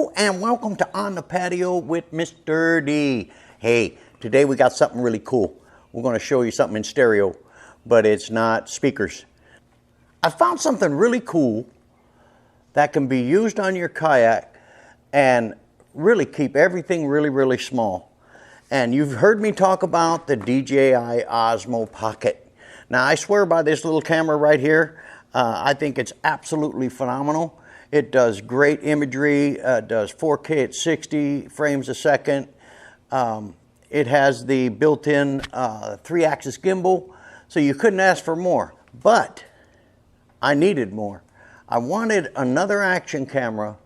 Hello and welcome to On the Patio with Mr. D. Hey, today we got something really cool. We're going to show you something in stereo, but it's not speakers. I found something really cool that can be used on your kayak and really keep everything really small. And you've heard me talk about the DJI Osmo Pocket. Now I swear by this little camera right here. I think it's absolutely phenomenal. It does great imagery, does 4K at 60 frames a second. It has the built-in 3-axis gimbal, so you couldn't ask for more. But I needed more. I wanted another action camera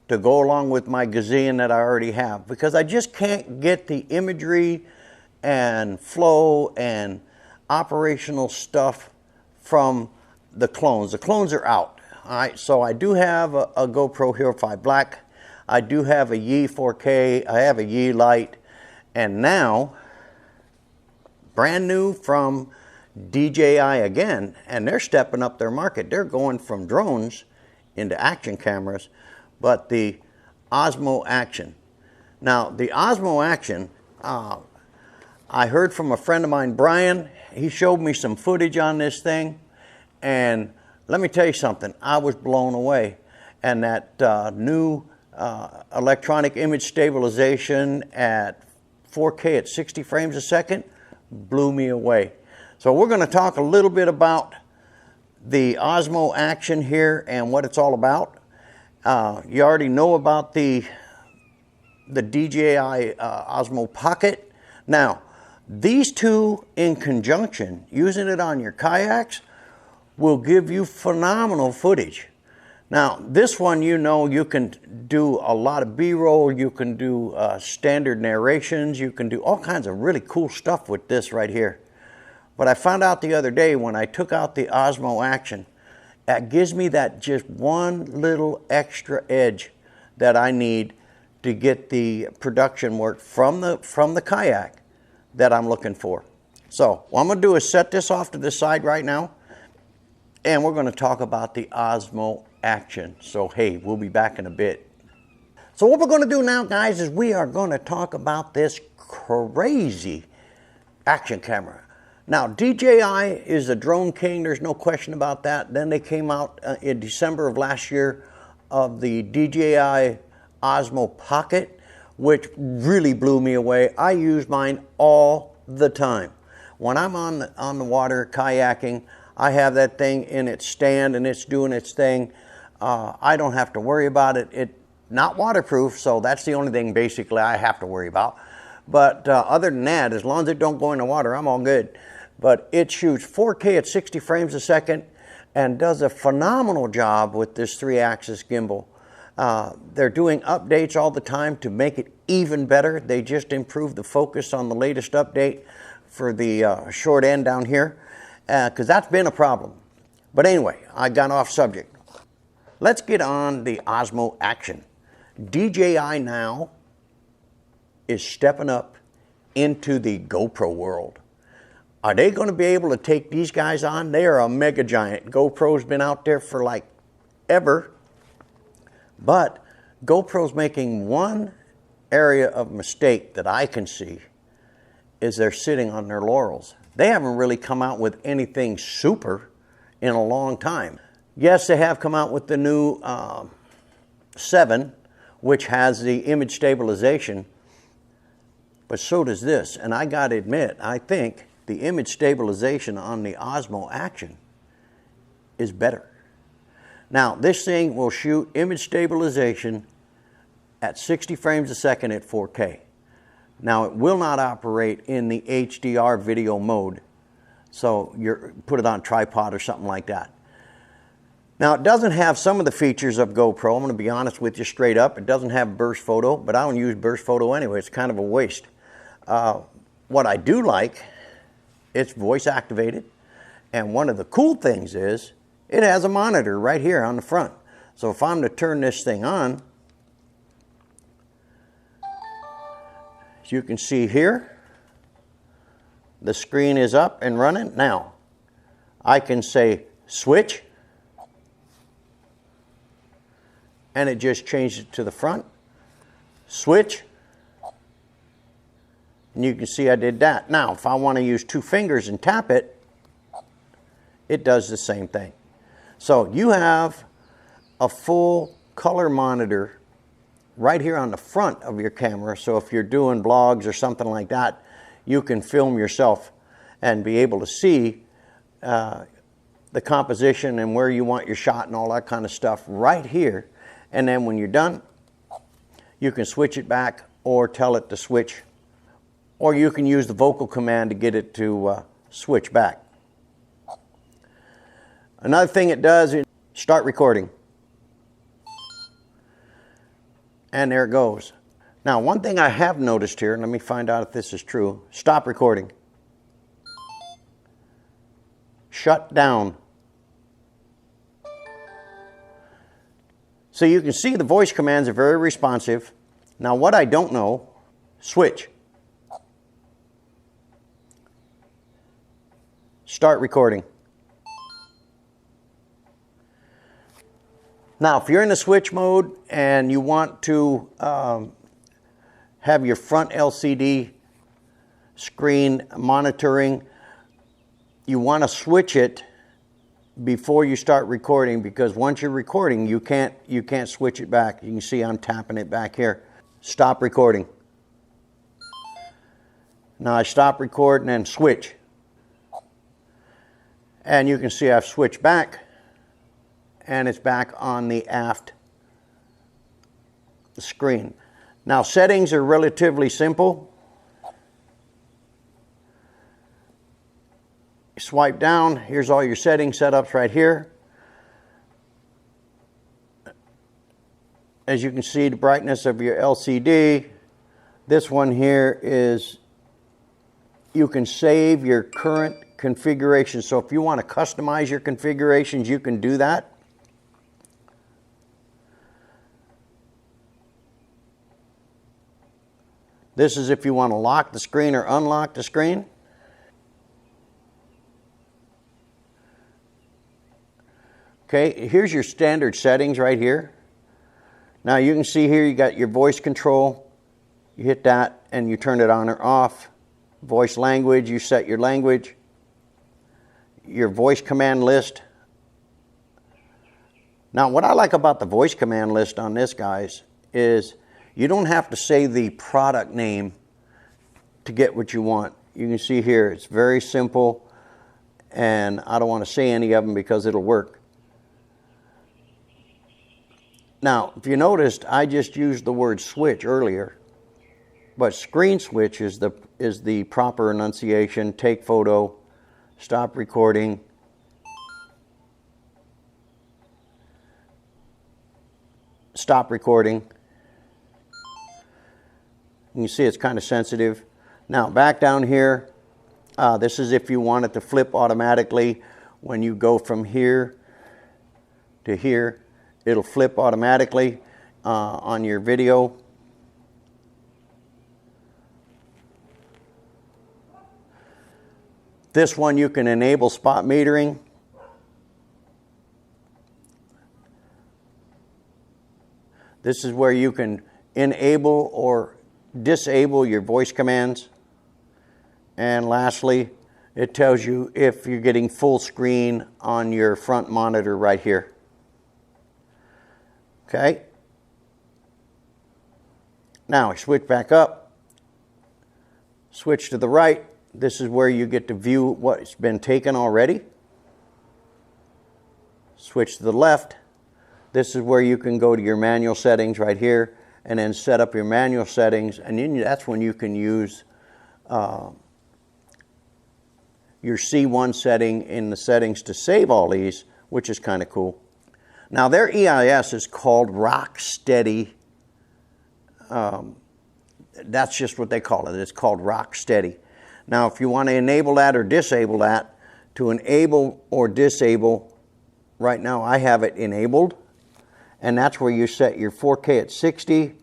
to go along with my gazillion that I already have, because I just can't get the imagery and flow and operational stuff from the clones. The clones are out. All right, so I do have a GoPro Hero 5 Black. I do have a Yi 4K. I have a Yi Lite. And now, brand new from DJI again, and they're stepping up their market. They're going from drones into action cameras, but the Osmo Action. Now, the Osmo Action, I heard from a friend of mine, Brian. He showed me some footage on this thing, and let me tell you something, I was blown away. And that new electronic image stabilization at 4K at 60 frames a second blew me away. So we're going to talk a little bit about the Osmo Action here and what it's all about. You already know about the DJI Osmo Pocket. Now, these two in conjunction, using it on your kayaks, will give you phenomenal footage. Now, this one, you know, you can do a lot of B-roll, you can do standard narrations, you can do all kinds of really cool stuff with this right here. But I found out the other day when I took out the Osmo Action, that gives me that just one little extra edge that I need to get the production work from the kayak that I'm looking for. So what I'm gonna do is set this off to the side right now, and we're going to talk about the Osmo Action. So hey, we'll be back in a bit. So what we're going to do now, guys, is we are going to talk about this crazy action camera. Now, DJI is a drone king. There's no question about that. Then they came out in December of last year of the DJI Osmo Pocket, which really blew me away. I use mine all the time. When I'm on the water kayaking, I have that thing in its stand and it's doing its thing. I don't have to worry about it. It's not waterproof, so that's the only thing basically I have to worry about. But other than that, as long as it don't go in the water, I'm all good. But it shoots 4K at 60 frames a second and does a phenomenal job with this 3-axis gimbal. They're doing updates all the time to make it even better. They just improved the focus on the latest update for the short end down here, because that's been a problem. But anyway, I got off subject. Let's get on the Osmo Action. DJI now is stepping up into the GoPro world. Are they going to be able to take these guys on? They are a mega giant. GoPro's been out there for like ever. But GoPro's making one area of mistake that I can see, is they're sitting on their laurels. They haven't really come out with anything super in a long time. Yes, they have come out with the new 7, which has the image stabilization, but so does this. And I gotta admit, I think the image stabilization on the Osmo Action is better. Now, this thing will shoot image stabilization at 60 frames a second at 4K. Now, it will not operate in the HDR video mode, so you put it on a tripod or something like that. Now, it doesn't have some of the features of GoPro. I'm going to be honest with you straight up. It doesn't have burst photo, but I don't use burst photo anyway. It's kind of a waste. What I do like, it's voice activated, and one of the cool things is it has a monitor right here on the front. So if I'm to turn this thing on, as you can see here, the screen is up and running. Now, I can say switch, and it just changed it to the front. Switch, and you can see I did that. Now, if I want to use 2 fingers and tap it, it does the same thing. So you have a full color monitor right here on the front of your camera. So if you're doing vlogs or something like that, you can film yourself and be able to see the composition and where you want your shot and all that kind of stuff right here. And then when you're done, you can switch it back or tell it to switch, or you can use the vocal command to get it to switch back. Another thing it does is start recording. And there it goes. Now, one thing I have noticed here, and let me find out if this is true. Stop recording. Shut down. So you can see the voice commands are very responsive. Now, what I don't know, switch. Start recording. Now, if you're in the switch mode and you want to have your front LCD screen monitoring, you want to switch it before you start recording, because once you're recording, you can't switch it back. You can see I'm tapping it back here. Stop recording. Now I stop recording and switch. And you can see I've switched back, and it's back on the aft screen. Now, settings are relatively simple. Swipe down, here's all your setting setups right here. As you can see, the brightness of your LCD. This one here is, you can save your current configuration. So if you want to customize your configurations, you can do that. This is if you want to lock the screen or unlock the screen. Okay, here's your standard settings right here. Now you can see here you got your voice control. You hit that and you turn it on or off. Voice language, you set your language. Your voice command list. Now what I like about the voice command list on this, guys, is you don't have to say the product name to get what you want. You can see here it's very simple, and I don't want to say any of them because it'll work. Now, if you noticed, I just used the word switch earlier, but screen switch is the proper enunciation. Take photo, stop recording, stop recording. You can see it's kind of sensitive. Now, back down here, this is if you want it to flip automatically. When you go from here to here, it'll flip automatically on your video. This one you can enable spot metering. This is where you can enable or disable your voice commands. And lastly, it tells you if you're getting full screen on your front monitor right here. Okay. Now I switch back up, switch to the right. This is where you get to view what's been taken already. Switch to the left. This is where you can go to your manual settings right here and then set up your manual settings, and then that's when you can use your C1 setting in the settings to save all these, which is kind of cool. Now their EIS is called Rocksteady. That's just what they call it. It's called Rocksteady. Now if you want to enable that or disable that, to enable or disable, right now I have it enabled, and that's where you set your 4K at 60.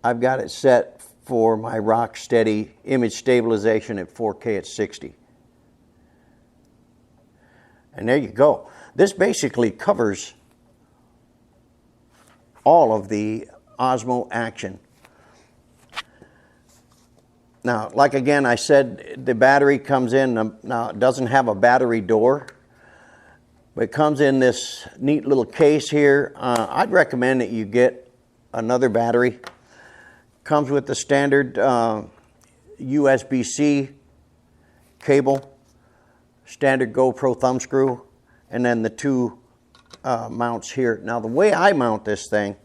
I've got it set for my Rocksteady image stabilization at 4K at 60. And there you go. This basically covers all of the Osmo Action. Now, like again, I said, the battery comes in, now it doesn't have a battery door, but it comes in this neat little case here. I'd recommend that you get another battery. Comes with the standard USB-C cable, standard GoPro thumb screw, and then the two mounts here. Now the way I mount this thing,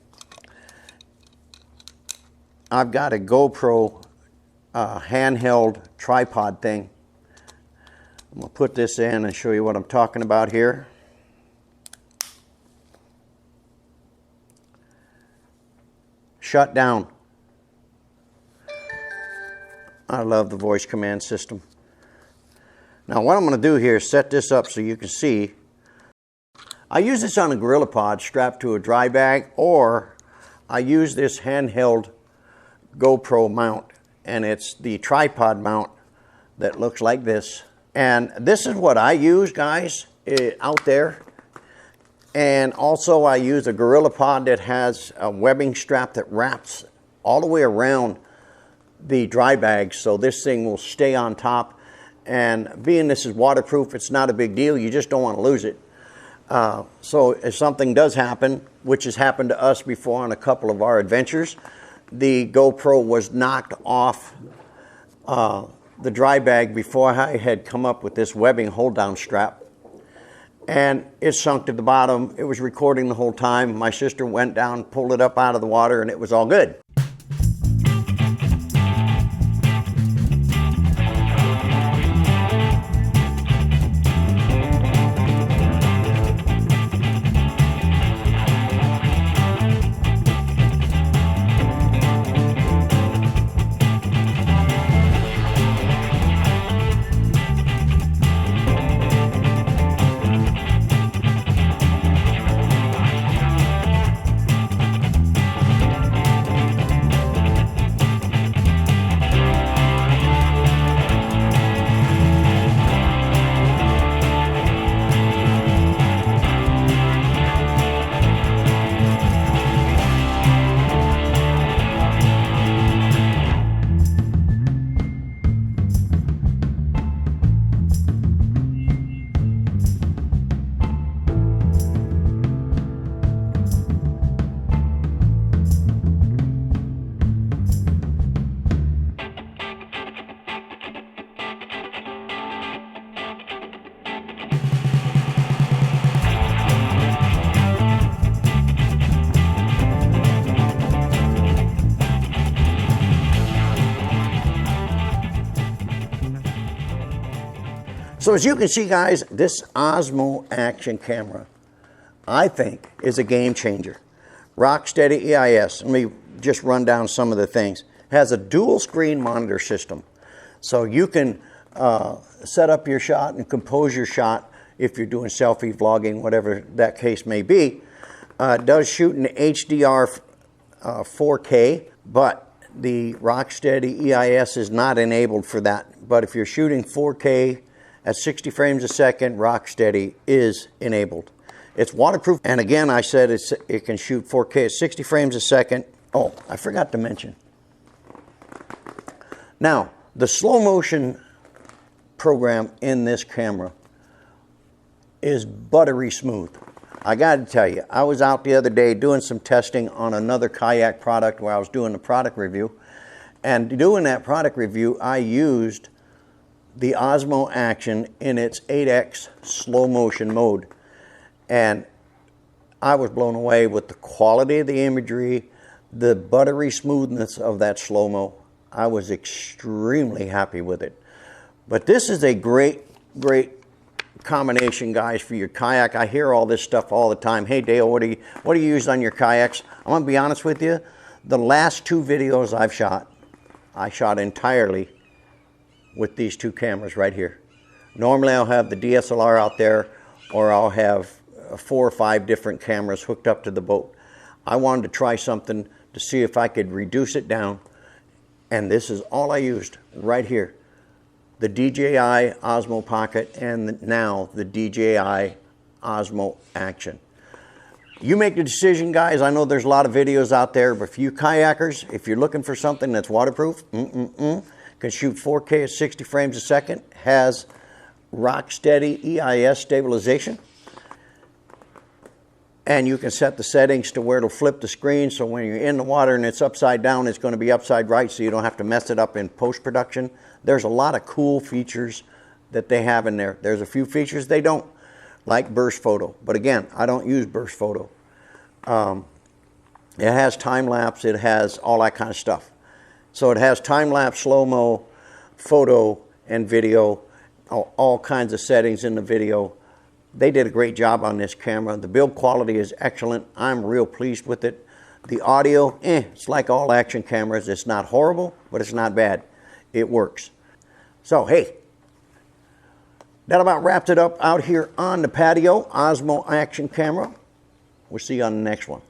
I've got a GoPro handheld tripod thing. I'm going to put this in and show you what I'm talking about here. Shut down. I love the voice command system. Now what I'm going to do here is set this up so you can see. I use this on a GorillaPod strapped to a dry bag, or I use this handheld GoPro mount, and it's the tripod mount that looks like this. And this is what I use, guys, out there. And also I use a GorillaPod that has a webbing strap that wraps all the way around the dry bag, so this thing will stay on top. And being this is waterproof, it's not a big deal. You just don't want to lose it. So if something does happen, which has happened to us before on a couple of our adventures, the GoPro was knocked off the dry bag before I had come up with this webbing hold down strap, and it sunk to the bottom. It was recording the whole time. My sister went down, pulled it up out of the water, and it was all good. So as you can see, guys, this Osmo Action camera, I think, is a game changer. Rocksteady EIS. Let me just run down some of the things. It has a dual screen monitor system. So you can set up your shot and compose your shot if you're doing selfie vlogging, whatever that case may be. It does shoot in HDR 4K, but the Rocksteady EIS is not enabled for that. But if you're shooting 4K at 60 frames a second, Rocksteady is enabled. It's waterproof, and again, I said it can shoot 4K at 60 frames a second. Oh, I forgot to mention. Now, the slow motion program in this camera is buttery smooth. I got to tell you, I was out the other day doing some testing on another kayak product where I was doing the product review. And doing that product review, I used the Osmo Action in its 8X slow motion mode. And I was blown away with the quality of the imagery, the buttery smoothness of that slow-mo. I was extremely happy with it. But this is a great combination, guys, for your kayak. I hear all this stuff all the time. Hey, Dale, what do you use on your kayaks? I'm going to be honest with you. The last two videos I've shot, I shot entirely with these two cameras right here. Normally I'll have the DSLR out there, or I'll have 4 or 5 different cameras hooked up to the boat. I wanted to try something to see if I could reduce it down, and this is all I used right here. The DJI Osmo Pocket, and now the DJI Osmo Action. You make the decision, guys. I know there's a lot of videos out there, but for you kayakers, if you're looking for something that's waterproof, can shoot 4K at 60 frames a second, has rock steady EIS stabilization, and you can set the settings to where it'll flip the screen, so when you're in the water and it's upside down, it's going to be upside right, so you don't have to mess it up in post-production. There's a lot of cool features that they have in there. There's a few features they don't, like burst photo. But again, I don't use burst photo. It has time lapse, it has all that kind of stuff. So it has time lapse, slow-mo, photo, and video, all kinds of settings in the video. They did a great job on this camera. The build quality is excellent. I'm real pleased with it. The audio, it's like all action cameras. It's not horrible, but it's not bad. It works. So, hey, that about wraps it up out here on the patio. Osmo Action camera. We'll see you on the next one.